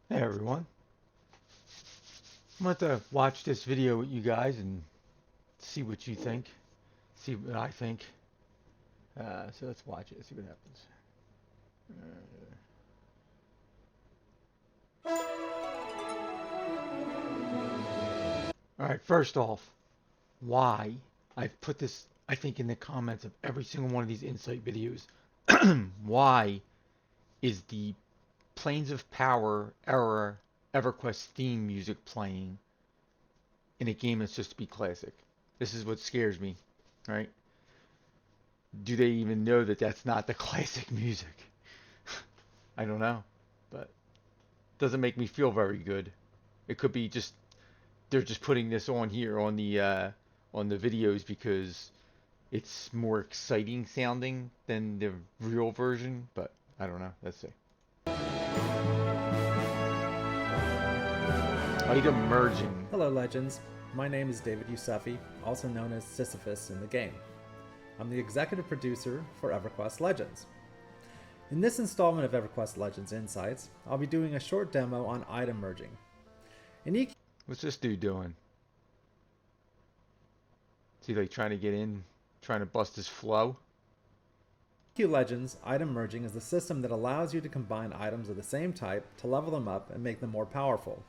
Hey everyone, I'm going to watch this video with you guys and see what you think, see what I think. So let's watch it, see what happens. Alright, first off, why? I've put this, I think, in the comments of every single one of these insight videos. Why is the Planes of Power era EverQuest theme music playing in a game that's supposed to be classic? This is what scares me, right? Do they even know that that's not the classic music? I don't know, but it doesn't make me feel very good. It could be just they're just putting this on here on the videos because it's more exciting sounding than the real version, but I don't know. Let's see. Item merging. Hello Legends, my name is David Yusufi, also known as Sisyphus in the game. I'm the executive producer for EverQuest Legends. In this installment of EverQuest Legends Insights, I'll be doing a short demo on item merging. In What's this dude doing? Is he like trying to get in, trying to bust his flow? EQ Legends, item merging is the system that allows you to combine items of the same type to level them up and make them more powerful.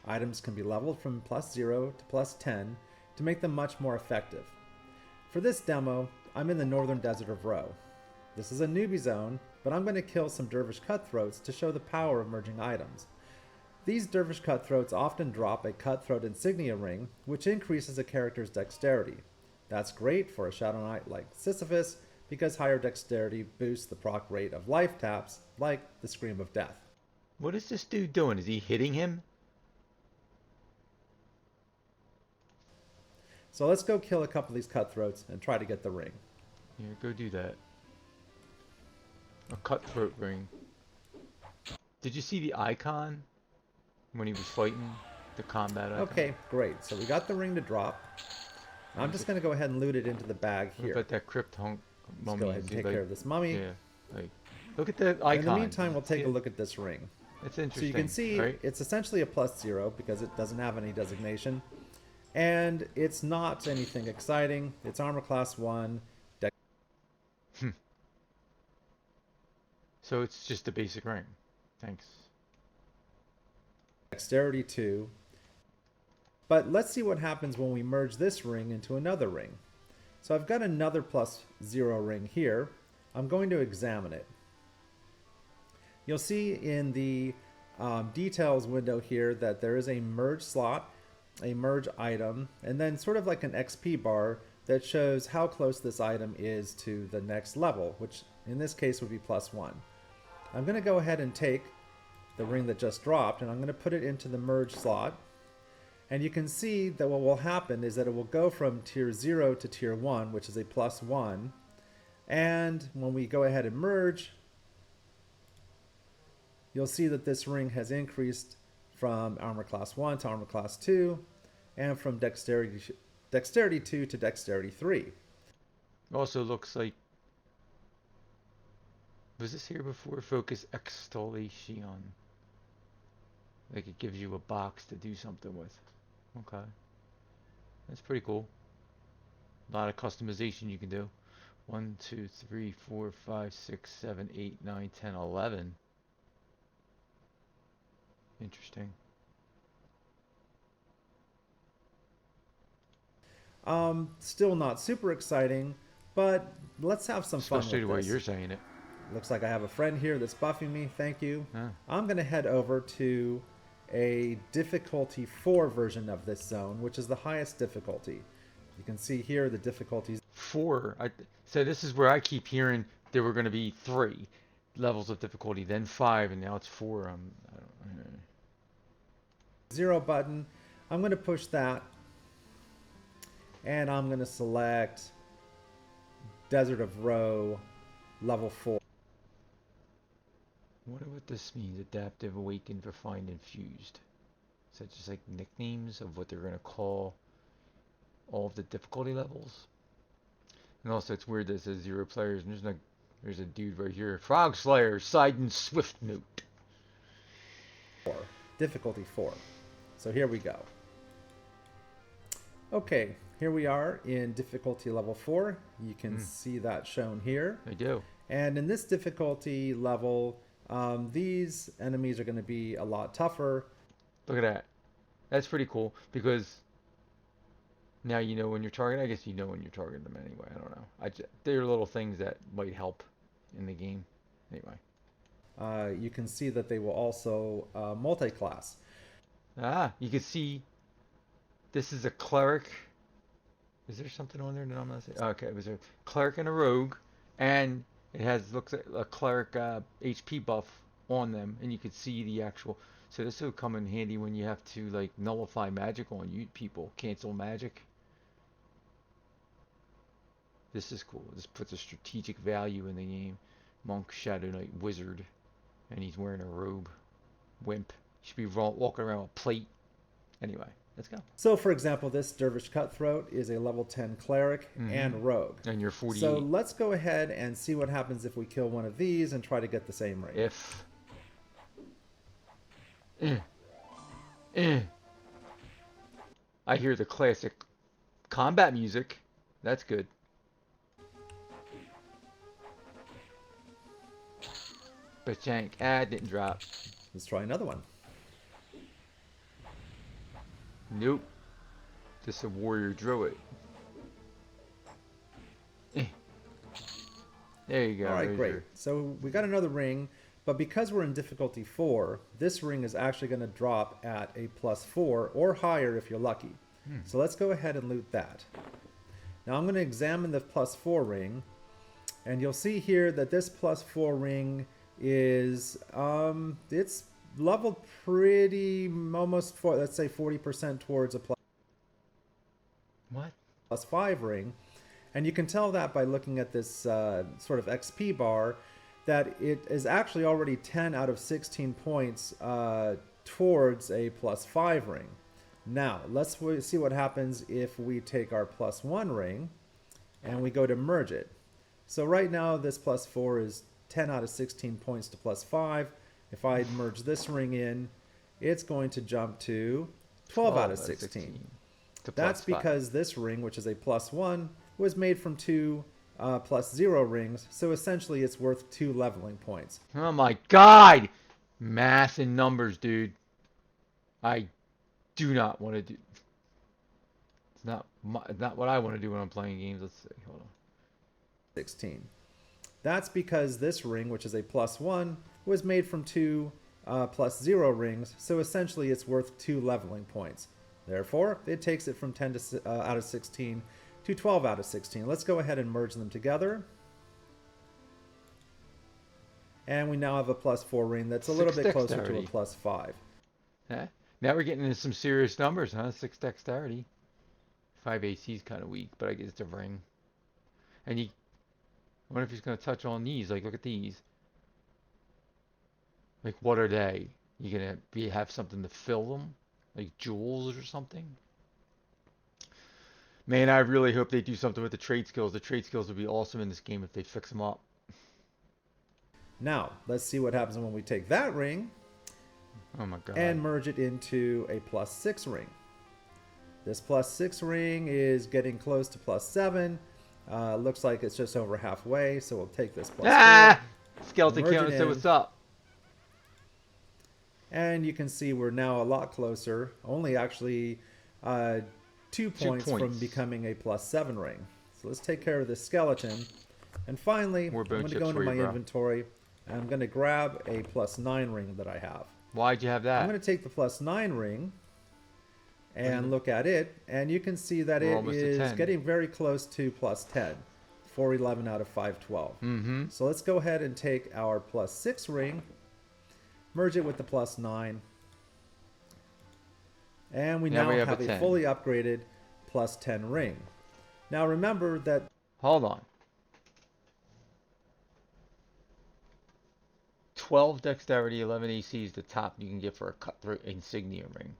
Items can be leveled from +0 to +10 to make them much more effective. For this demo, I'm in the northern desert of Ro. This is a newbie zone, but I'm going to kill some dervish cutthroats to show the power of merging items. These dervish cutthroats often drop a cutthroat insignia ring, which increases a character's dexterity. That's great for a Shadow Knight like Sisyphus, because higher dexterity boosts the proc rate of life taps, like the Scream of Death. What is this dude doing? Is he hitting him? So let's go kill a couple of these cutthroats and try to get the ring. Yeah, go do that. A cutthroat ring. Did you see the icon when he was fighting? The combat icon? Okay, great. So we got the ring to drop. I'm just going to go ahead and loot it into the bag What here. about that crypt hunk Let's mummy? go ahead and take care of this mummy. Yeah, like, look at that icon. In the meantime, we'll take a look at this ring. It's So interesting. you can see right? it's essentially a +0 because it doesn't have any designation. And it's not anything exciting. It's armor class 1, So it's just a basic ring. Thanks. dexterity 2. But let's see what happens when we merge this ring into another ring. So I've got another +0 ring here. I'm going to examine it. You'll see in the details window here that there is a merge slot, a merge item, and then sort of like an XP bar that shows how close this item is to the next level, which in this case would be +1. I'm going to go ahead and take the ring that just dropped and I'm going to put it into the merge slot. And you can see that what will happen is that it will go from tier 0 to tier 1, which is a +1. And when we go ahead and merge, you'll see that this ring has increased from armor class 1 to armor class 2, and from dexterity 2 to dexterity 3. Also looks like, was this here before? Focus extolation. Like it gives you a box to do something with. Okay. That's pretty cool. A lot of customization you can do. 1, 2, 3, 4, 5, 6, 7, 8, 9, 10, 11. Interesting. Still not super exciting, but let's have some fun with Especially the way this. you're saying it. Looks like I have a friend here that's buffing me. Thank you. Huh. I'm going to head over to a difficulty 4 version of this zone, which is the highest difficulty. You can see here the difficulties. 4. So this is where I keep hearing there were going to be 3 levels of difficulty, then 5, and now it's 4. I don't, 0 button. I'm going to push that. And I'm going to select Desert of Ro level 4. I wonder what this means. Adaptive, awakened, refined, infused. Is that just like nicknames of what they're going to call all of the difficulty levels? And also it's weird that it says 0 players and there's a dude right here. Frog Slayer, Side and Swift Note. difficulty 4. So here we go. Okay, here we are in difficulty level 4. You can see that shown here. I do. And in this difficulty level, these enemies are going to be a lot tougher. Look at that. That's pretty cool because now you know when you're targeting. I guess you know when you're targeting them anyway. I don't know. They're little things that might help in the game. Anyway. You can see that they will also multi-class. You can see this is a cleric. Is there something on there that I'm not saying? Okay, it was a cleric and a rogue, and it looks like a cleric HP buff on them, and you can see the actual. So this will come in handy when you have to like nullify magic on you people, cancel magic. This is cool. This puts a strategic value in the game. Monk, Shadow Knight, Wizard, and he's wearing a robe. Wimp. He should be walking around with a plate. Anyway, let's go. So, for example, this Dervish Cutthroat is a level 10 cleric and rogue. And you're 48. So let's go ahead and see what happens if we kill one of these and try to get the same rate. If. I hear the classic combat music. That's good. Bachank. It didn't drop. Let's try another one. Nope. This is a warrior druid. There you go. All right, great. So we got another ring, but because we're in difficulty 4, this ring is actually going to drop at a +4 or higher if you're lucky. So let's go ahead and loot that. Now I'm going to examine the +4 ring, and you'll see here that this +4 ring is it's leveled pretty almost for, let's say, 40% towards a +5 ring. And you can tell that by looking at this sort of XP bar, that it is actually already 10 out of 16 points towards a +5 ring. Now, let's see what happens if we take our +1 ring and we go to merge it. So right now, this +4 is 10 out of 16 points to +5. If I merge this ring in, it's going to jump to 12 out of 16. That's because this ring, which is a +1, was made from 2 +0 rings, so essentially it's worth 2 leveling points. Oh my god! Math and numbers, dude. I do not want to do. It's not what I want to do when I'm playing games. Let's see. Hold on. 16. That's because this ring, which is a +1, was made from 2 +0 rings, so essentially it's worth 2 leveling points. Therefore, it takes it from 10 out of 16 to 12 out of 16. Let's go ahead and merge them together. And we now have a +4 ring that's a little bit closer to a +5. Yeah. Now we're getting into some serious numbers, huh? 6 dexterity. 5 AC is kind of weak, but I guess it's a ring. And I wonder if he's going to touch on these. Like, look at these. Like, what are they? You going to have something to fill them? Like jewels or something? Man, I really hope they do something with the trade skills. The trade skills would be awesome in this game if they fix them up. Now, let's see what happens when we take that ring and merge it into a +6 ring. This +6 ring is getting close to +7. Looks like it's just over halfway, so we'll take this +4. Skeleton counter said what's up. And you can see we're now a lot closer, only actually 2 points from becoming a +7 ring. So let's take care of this skeleton. And finally, I'm going to go into my inventory, and I'm going to grab a +9 ring that I have. Why'd you have that? I'm going to take the +9 ring and look at it, and you can see that it is getting very close to +10. 411 out of 512. So let's go ahead and take our +6 ring, merge it with the +9, and we now have a fully upgraded +10 ring. Now remember that... Hold on. 12 dexterity, 11 AC is the top you can get for a cutthroat insignia ring.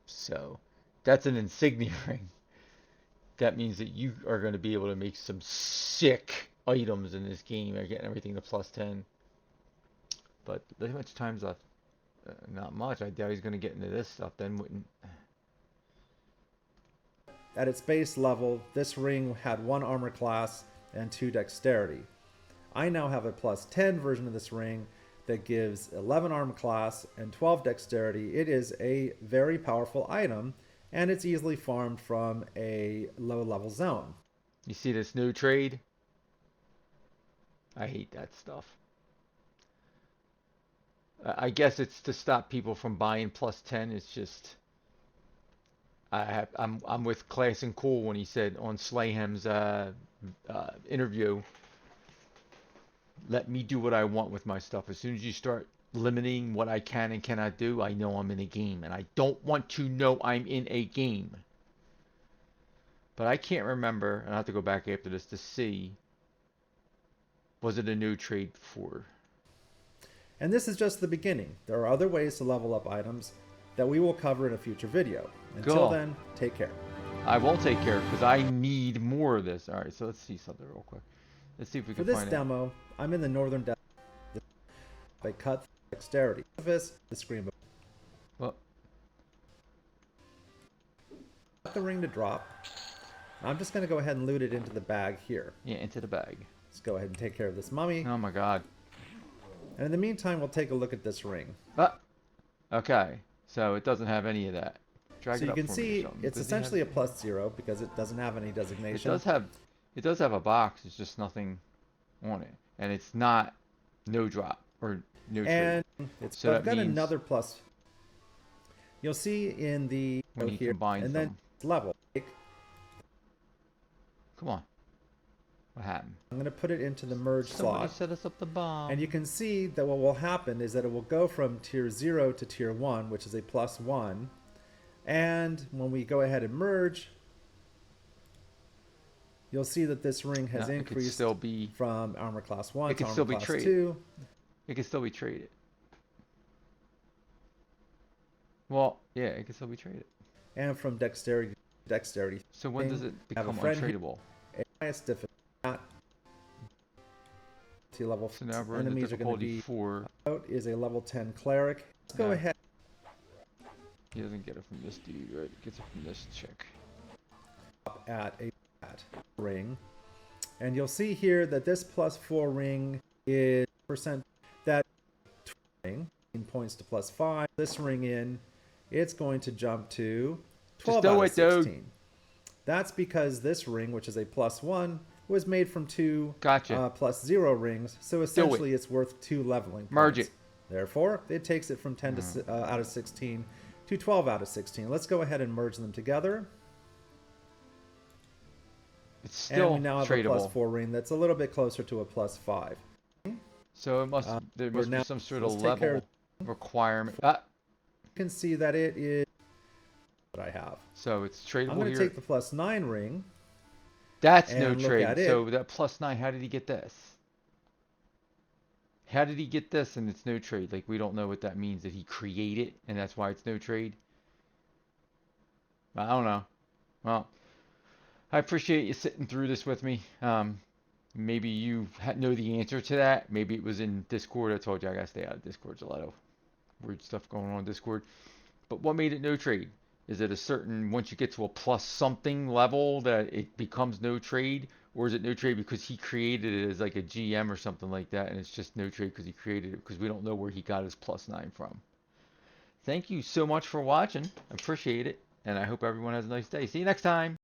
So, that's an insignia ring. That means that you are going to be able to make some sick items in this game. You're getting everything to +10. But there's much time's left. Not much. I doubt he's going to get into this stuff then, wouldn't. At its base level, this ring had 1 armor class and 2 dexterity. I now have a plus 10 version of this ring that gives 11 armor class and 12 dexterity. It is a very powerful item, and it's easily farmed from a low level zone. You see this new trade? I hate that stuff. I guess it's to stop people from buying plus 10. It's just I'm with Class and Cool when he said on Slayham's interview, let me do what I want with my stuff. As soon as you start limiting what I can and cannot do, I know I'm in a game, and I don't want to know I'm in a game. But I can't remember, and I have to go back after this to see, was it a new trade before? And this is just the beginning. There are other ways to level up items that we will cover in a future video. Until Cool. then, take care. I won't take care because I need more of this. All right, so let's see something real quick. Let's see if we For can this find it. demo, I'm in the northern desert. I cut dexterity. The screen. Well, Got the ring to drop. I'm just going to go ahead and loot it into the bag here. yeah, into the bag. Let's go ahead and take care of this mummy. Oh my God. And in the meantime, we'll take a look at this ring. Ah, okay. So it doesn't have any of that. Drag So it you up can for me or see something. it's Does it essentially a have- plus 0 because it doesn't have any It designation. does have a box. It's just nothing on it, and it's not no drop or no trade. And So I've that got means- another plus. You'll see in the When you here, combine and them. then level. Come on. What happened? I'm going to put it into the merge Somebody slot. set us up the bomb. And you can see that what will happen is that it will go from tier 0 to tier 1, which is a plus 1. And when we go ahead and merge, you'll see that this ring has Now, it could increased still be. from armor class 1 It to could armor still be class traded. 2. It can still be traded. Well, yeah, it can still be traded. And from dexterity to dexterity. So when does it Have a become friend here. untradeable? Highest difficulty level. So now we're in the enemies are going to difficulty be 4. out is a level 10 cleric. Let's go Yeah. ahead He doesn't get it from this dude, right? He gets it from this chick. at a ring, and you'll see here that this plus 4 ring is percent that ring points to plus 5. This ring in, it's going to jump to 12 do out of it, dude. 16. That's because this ring, which is a plus 1, was made from 2 Gotcha. plus 0 rings, so essentially it's worth 2 leveling points. Merge it. Therefore, it takes it from 10 out of 16 to 12 out of 16. Let's go ahead and merge them together. It's And still we now have a plus tradable. 4 ring that's a little bit closer to a plus 5. So it must there we're must now- be some sort let's of take care level requirement. Ah, You can see that it is what I have. so it's I'm tradable going here. to take the plus 9 ring. That's no and look trade. at it. So that plus 9, how did he get this? How did he get this and it's no trade? Like, we don't know what that means. Did he create it and that's why it's no trade? I don't know. Well, I appreciate you sitting through this with me. Maybe you know the answer to that. Maybe it was in Discord. I told you I gotta stay out of Discord. There's a lot of weird stuff going on in Discord. But what made it no trade? Is it a certain, once you get to a plus something level that it becomes no trade? Or is it no trade because he created it as like a GM or something like that and it's just no trade because he created it because we don't know where he got his plus 9 from? Thank you so much for watching. I appreciate it. And I hope everyone has a nice day. See you next time.